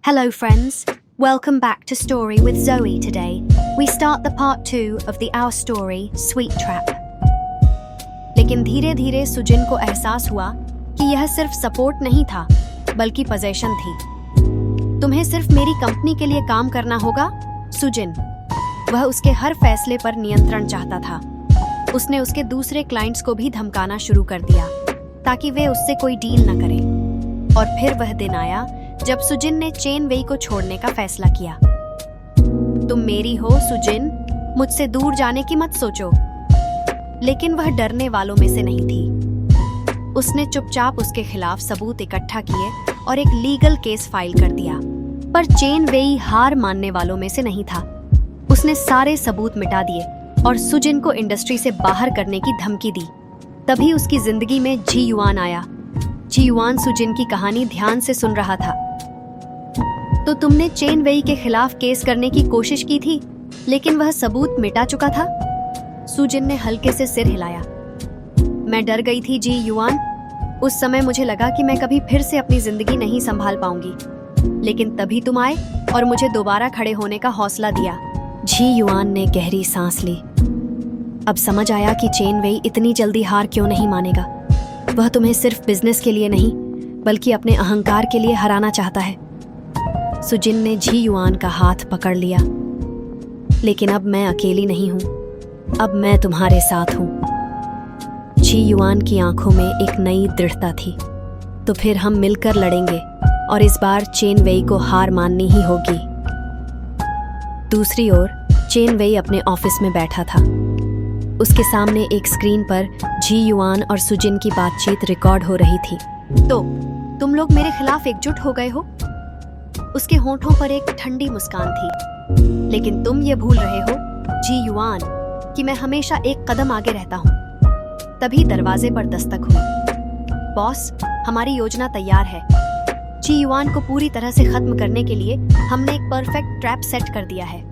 Hello friends, welcome back to Story with Zoe today. We start the part 2 of our story, Sweet Trap. लेकिन धीरे धीरे सुजिन को एहसास हुआ कि यह सिर्फ सपोर्ट नहीं था, बल्कि पोजीशन थी। तुम्हें सिर्फ मेरी कंपनी के लिए काम करना होगा, सुजिन। वह उसके हर फैसले पर नियंत्रण चाहता था। उसने उसके दूसरे क्लाइंट्स को भी धमकाना शुरू कर दिया, ताकि वे उससे कोई डील न करें। और फिर वह दिन आया जब सुजिन ने चेन वेई को छोड़ने का फैसला किया। तुम मेरी हो सुजिन, मुझसे दूर जाने की मत सोचो। लेकिन वह डरने वालों में से नहीं थी। उसने चुपचाप उसके खिलाफ सबूत इकट्ठा किए और एक लीगल केस फाइल कर दिया। पर चेन वेई हार मानने वालों में से नहीं था। उसने सारे सबूत मिटा दिए और सुजिन को इंडस्ट्री से बाहर करने की धमकी दी। तभी उसकी जिंदगी में जी युआन आया। जी युआन सुजिन की कहानी ध्यान से सुन रहा था। तो तुमने चेन वेई के खिलाफ केस करने की कोशिश की थी, लेकिन वह सबूत मिटा चुका था। सुजिन ने हल्के से सिर हिलाया। मैं डर गई थी जी युआन। उस समय मुझे लगा कि मैं कभी फिर से अपनी जिंदगी नहीं संभाल पाऊंगी। लेकिन तभी तुम आए और मुझे दोबारा खड़े होने का हौसला दिया। जी युआन ने गहरी सांस ली। अब समझ आया कि चेन वेई इतनी जल्दी हार क्यों नहीं मानेगा। वह तुम्हें सिर्फ बिजनेस के लिए नहीं, बल्कि अपने अहंकार के लिए हराना चाहता है। सुजिन ने जी युआन का हाथ पकड़ लिया। लेकिन अब मैं अकेली नहीं हूं, अब मैं तुम्हारे साथ हूं। जी युआन की आंखों में एक नई दृढ़ता थी। तो फिर हम मिलकर लड़ेंगे और इस बार चेन वेई को हार माननी ही होगी। दूसरी ओर चेन वेई अपने ऑफिस में बैठा था। उसके सामने एक स्क्रीन पर जी युआन और सुजिन की बातचीत रिकॉर्ड हो रही थी। तो तुम लोग मेरे खिलाफ एकजुट हो गए हो? उसके होंठों पर एक ठंडी मुस्कान थी। लेकिन तुम ये भूल रहे हो जी युआन कि मैं हमेशा एक कदम आगे रहता हूँ। तभी दरवाजे पर दस्तक हुई। बॉस, हमारी योजना तैयार है। जी युआन को पूरी तरह से खत्म करने के लिए हमने एक परफेक्ट ट्रैप सेट कर दिया है।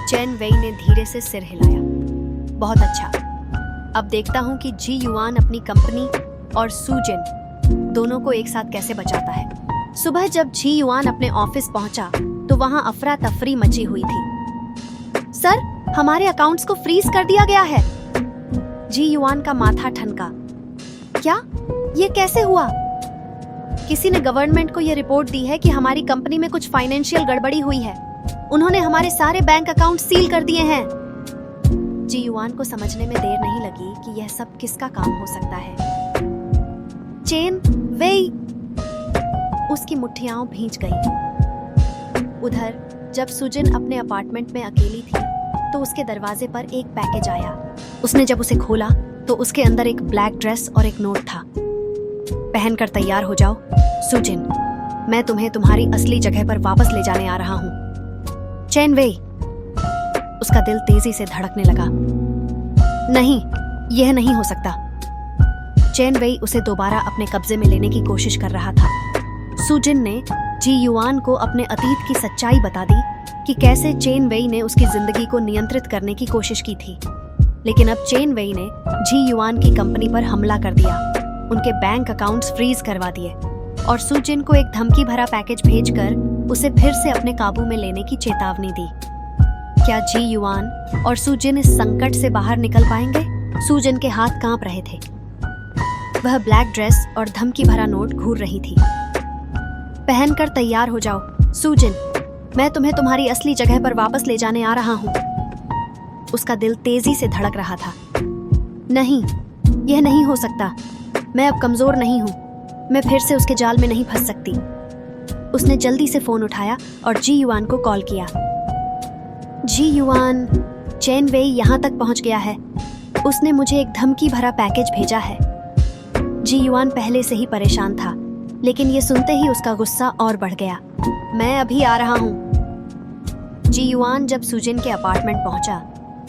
चेन वेई ने धीरे से सिर हिलाया। बहुत अच्छा। अब देखता हूँ कि जी युआन अपनी कंपनी और सुजिन दोनों को एक साथ कैसे बचाता है। सुबह जब जी युआन अपने ऑफिस पहुंचा तो वहां अफरा तफरी मची हुई थी। सर, हमारे अकाउंट्स को फ्रीज कर दिया गया है। जी युआन का माथा ठनका। क्या? ये कैसे हुआ? किसी ने गवर्नमेंट को यह रिपोर्ट दी है कि हमारी कंपनी में कुछ फाइनेंशियल गड़बड़ी हुई है। उन्होंने हमारे सारे बैंक अकाउंट सील कर दिए हैं। जी युआन को समझने में देर नहीं लगी कि यह सब किसका काम हो सकता है। चेन वेई। उसकी मुट्ठियां भींच गईं। उधर जब सुजिन अपने अपार्टमेंट में अकेली थी तो उसके दरवाजे पर एक पैकेज आया। उसने जब उसे खोला तो उसके अंदर एक ब्लैक ड्रेस और एक नोट था। पहनकर तैयार हो जाओ सुजिन, मैं तुम्हें तुम्हारी असली जगह पर वापस ले जाने आ रहा हूँ। चेन वेई। उसका दिल तेजी से धड़कने लगा। नहीं, यह नहीं हो सकता। चेन वेई उसे दोबारा अपने कब्जे में लेने की कोशिश कर रहा था। सुजिन ने जी युआन को अपने अतीत की सच्चाई बता दी कि कैसे चेन वेई ने उसकी जिंदगी को नियंत्रित करने की कोशिश की थी। लेकिन अब चेन वेई ने जी युआन की कंपनी पर हमला कर दिया, उनके बैंक अकाउंट्स फ्रीज करवा दिए और सुजिन को एक धमकी भरा पैकेज भेजकर उसे फिर से अपने काबू में लेने की चेतावनी दी। क्या जी युआन और सुजिन इस संकट से बाहर निकल पाएंगे? सुजिन के हाथ कांप रहे थे। वह ब्लैक ड्रेस और धमकी भरा नोट घूर रही थी। पहनकर तैयार हो जाओ सुजिन, मैं तुम्हें तुम्हारी असली जगह पर वापस ले जाने आ रहा हूँ। उसका दिल तेजी से धड़क रहा था। नहीं, यह नहीं हो सकता। मैं अब कमजोर नहीं हूँ। मैं फिर से उसके जाल में नहीं फंस सकती। उसने जल्दी से फोन उठाया और जी युआन को कॉल किया। जी युआन, चेन वेई यहाँ तक पहुँच गया है। उसने मुझे एक धमकी भरा पैकेज भेजा है। जी युआन पहले से ही परेशान था, लेकिन ये सुनते ही उसका गुस्सा और बढ़ गया। मैं अभी आ रहा हूँ। जी युआन जब सुजिन के अपार्टमेंट पहुंचा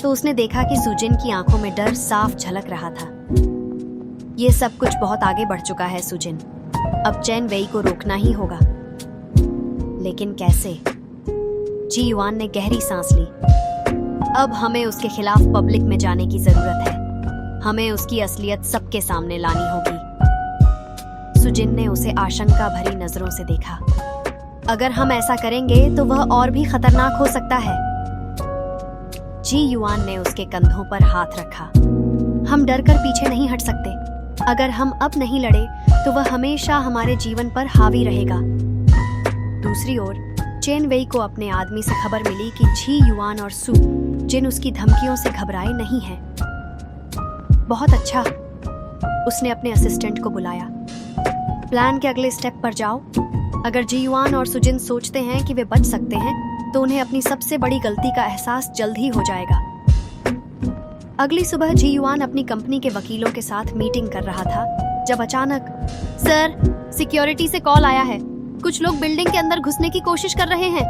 तो उसने देखा कि सुजिन की आंखों में डर साफ झलक रहा था। ये सब कुछ बहुत आगे बढ़ चुका है सुजिन। अब चेन वेई को रोकना ही होगा। लेकिन कैसे? जी युआन ने गहरी सांस ली। अब हमें उसके खिलाफ पब्लिक में जाने की जरूरत है। हमें उसकी असलियत सबके सामने लानी होगी। सुजिन ने उसे आशंका भरी नजरों से देखा। अगर हम ऐसा करेंगे तो वह और भी खतरनाक हो सकता है। जी युआन ने उसके कंधों पर हाथ रखा। हम डर कर पीछे नहीं हट सकते। अगर हम अब नहीं लड़े तो वह हमेशा हमारे जीवन पर हावी रहेगा। दूसरी ओर चेन वेई को अपने आदमी से खबर मिली कि जी युआन और सू जिन उसकी धमकियों से घबराए नहीं हैं। बहुत अच्छा, उसने अपने असिस्टेंट को बुलाया। प्लान के अगले स्टेप पर जाओ। अगर जी युआन और सुजिन सोचते हैं कि वे बच सकते हैं तो उन्हें अपनी सबसे बड़ी गलती का एहसास जल्द ही हो जाएगा। अगली सुबह जी युआन अपनी कंपनी के वकीलों के साथ मीटिंग कर रहा था जब अचानक, सर, सिक्योरिटी से कॉल आया है। कुछ लोग बिल्डिंग के अंदर घुसने की कोशिश कर रहे हैं।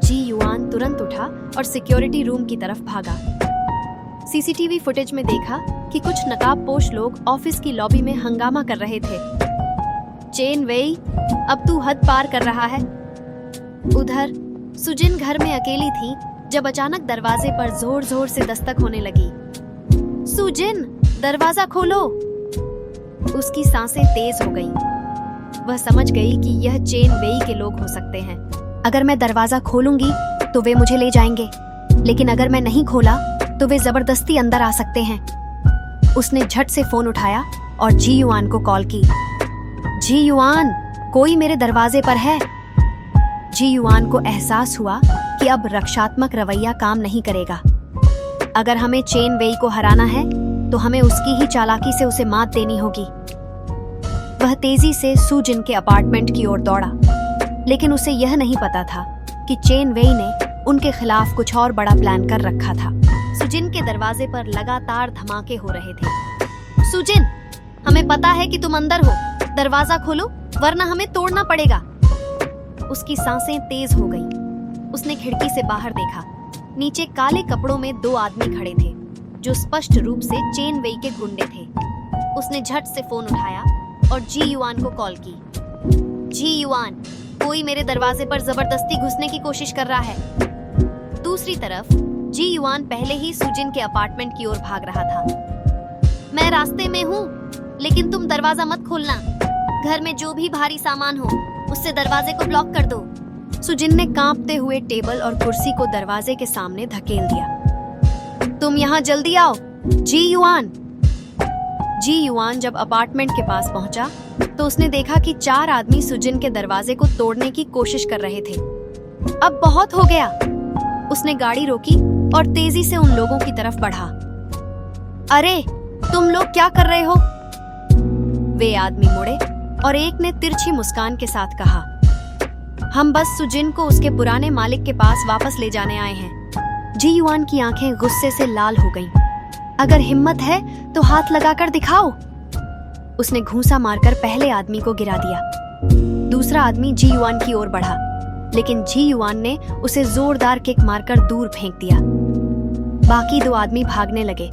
जी युआन तुरंत उठा और सिक्योरिटी रूम की तरफ भागा। सीसीटीवी फुटेज में देखा कि कुछ नकाबपोश लोग ऑफिस की लॉबी में हंगामा कर रहे थे। चेन वेई, अब तू हद पार कर रहा है। उधर सुजिन घर में अकेली थी जब अचानक दरवाजे पर जोर जोर से दस्तक होने लगी। सुजिन, दरवाजा खोलो। उसकी सांसें तेज हो गईं। वह समझ गई कि यह चेन वेई के लोग हो सकते हैं। अगर मैं दरवाजा खोलूंगी तो वे मुझे ले जाएंगे, लेकिन अगर मैं नहीं खोला तो वे जबरदस्ती अंदर आ सकते हैं। उसने झट से फोन उठाया और जी युआन को कॉल की। जी युआन, कोई मेरे दरवाजे पर है। जी युआन को एहसास हुआ कि अब रक्षात्मक रवैया काम नहीं करेगा। अगर हमें चेन वेई को हराना है तो हमें उसकी ही चालाकी से उसे मात देनी होगी। वह तेजी से सुजिन के अपार्टमेंट की ओर दौड़ा, लेकिन उसे यह नहीं पता था कि चेन वेई ने उनके खिलाफ कुछ और बड़ा प्लान कर रखा था। सुजिन के दरवाजे पर लगातार धमाके हो रहे थे। सुजिन, हमें पता है कि तुम अंदर हो। दरवाजा खोलो वरना हमें तोड़ना पड़ेगा। उसकी सांसें तेज हो गईं। उसने खिड़की से बाहर देखा। नीचे काले कपड़ों में दो आदमी खड़े थे जो स्पष्ट रूप से चेन वेई के गुंडे थे। उसने झट से फोन उठाया और जी युआन को कॉल की। जी युआन, कोई मेरे दरवाजे पर जबरदस्ती घुसने की कोशिश कर रहा है। दूसरी तरफ जी युआन पहले ही सुजिन के अपार्टमेंट की ओर भाग रहा था। मैं रास्ते में हूँ, लेकिन तुम दरवाजा मत खोलना। घर में जो भी भारी सामान हो उससे दरवाजे को ब्लॉक कर दो। सुजिन ने कांपते हुए टेबल और कुर्सी को दरवाजे के सामने धकेल दिया। तुम यहाँ जल्दी आओ, जी युआन। जी युआन जब अपार्टमेंट के पास पहुंचा तो उसने देखा कि 4 आदमी सुजिन के दरवाजे को तोड़ने की कोशिश कर रहे थे। अब बहुत हो गया। उसने गाड़ी रोकी और तेजी से उन लोगों की तरफ बढ़ा। अरे, तुम लोग क्या कर रहे हो? वे आदमी मुड़े और एक ने तिरछी मुस्कान के साथ कहा, हम बस सुजिन को उसके पुराने मालिक के पास वापस ले जाने आए हैं। जी युआन की आंखें गुस्से से लाल हो गईं। अगर हिम्मत है तो हाथ लगाकर दिखाओ। उसने घूंसा मारकर पहले आदमी को गिरा दिया। दूसरा आदमी जी युआन की ओर बढ़ा, लेकिन जी युआन ने उसे जोरदार किक मारकर दूर फेंक दिया। बाकी 2 आदमी भागने लगे,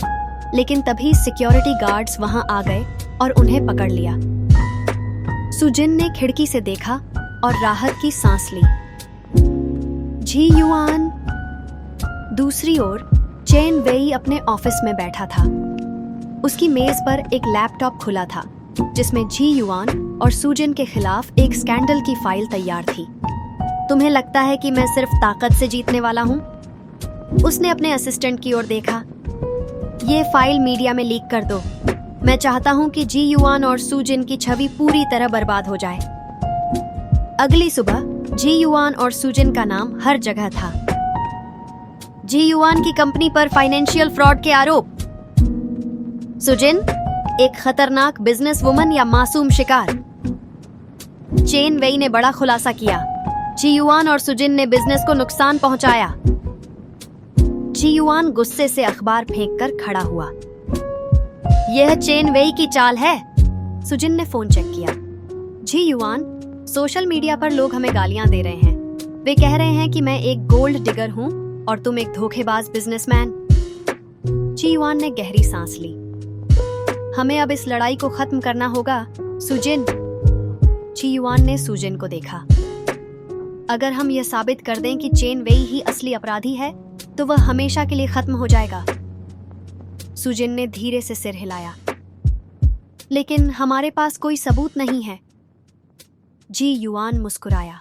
लेकिन तभी सिक्योरिटी गार्ड्स वहां आ गए और उन्हें पकड़ लिया। सुजिन ने खिड़की से देखा और राहत की सांस ली। जी युआन। दूसरी ओर चेन वेई अपने ऑफिस में बैठा था। उसकी मेज पर एक लैपटॉप खुला था जिसमें जी युआन और सुजिन के खिलाफ एक स्कैंडल की फाइल तैयार थी। तुम्हें लगता है कि मैं सिर्फ ताकत से जीतने वाला हूँ? उसने अपने असिस्टेंट की ओर देखा। ये फाइल मीडिया में लीक कर दो। मैं चाहता हूँ कि जी युआन और सुजिन की छवि पूरी तरह बर्बाद हो जाए। अगली सुबह जी युआन और सुजिन का नाम हर जगह था। जी युआन की कंपनी पर फाइनेंशियल फ्रॉड के आरोप। सुजिन, एक खतरनाक बिजनेस वुमन या मासूम शिकार? चेन वेई ने बड़ा खुलासा किया। जी युआन और सुजिन ने बिजनेस को नुकसान पहुंचाया। जी युआन गुस्से से अखबार फेंककर खड़ा हुआ। यह चेन वेई की चाल है। सुजिन ने फोन चेक किया। जी युआन, सोशल मीडिया पर लोग हमें गालियां दे रहे हैं। वे कह रहे हैं कि मैं एक गोल्ड डिगर हूं और तुम एक धोखेबाज बिजनेसमैन। जी युआन ने गहरी सांस ली। हमें अब इस लड़ाई को खत्म करना होगा, सुजिन। जी युआन ने सुजिन को देखा। अगर हम यह साबित कर दें कि चेन वेई ही असली अपराधी है तो वह हमेशा के लिए खत्म हो जाएगा। सुजिन ने धीरे से सिर हिलाया। लेकिन हमारे पास कोई सबूत नहीं है। जी युआन मुस्कुराया।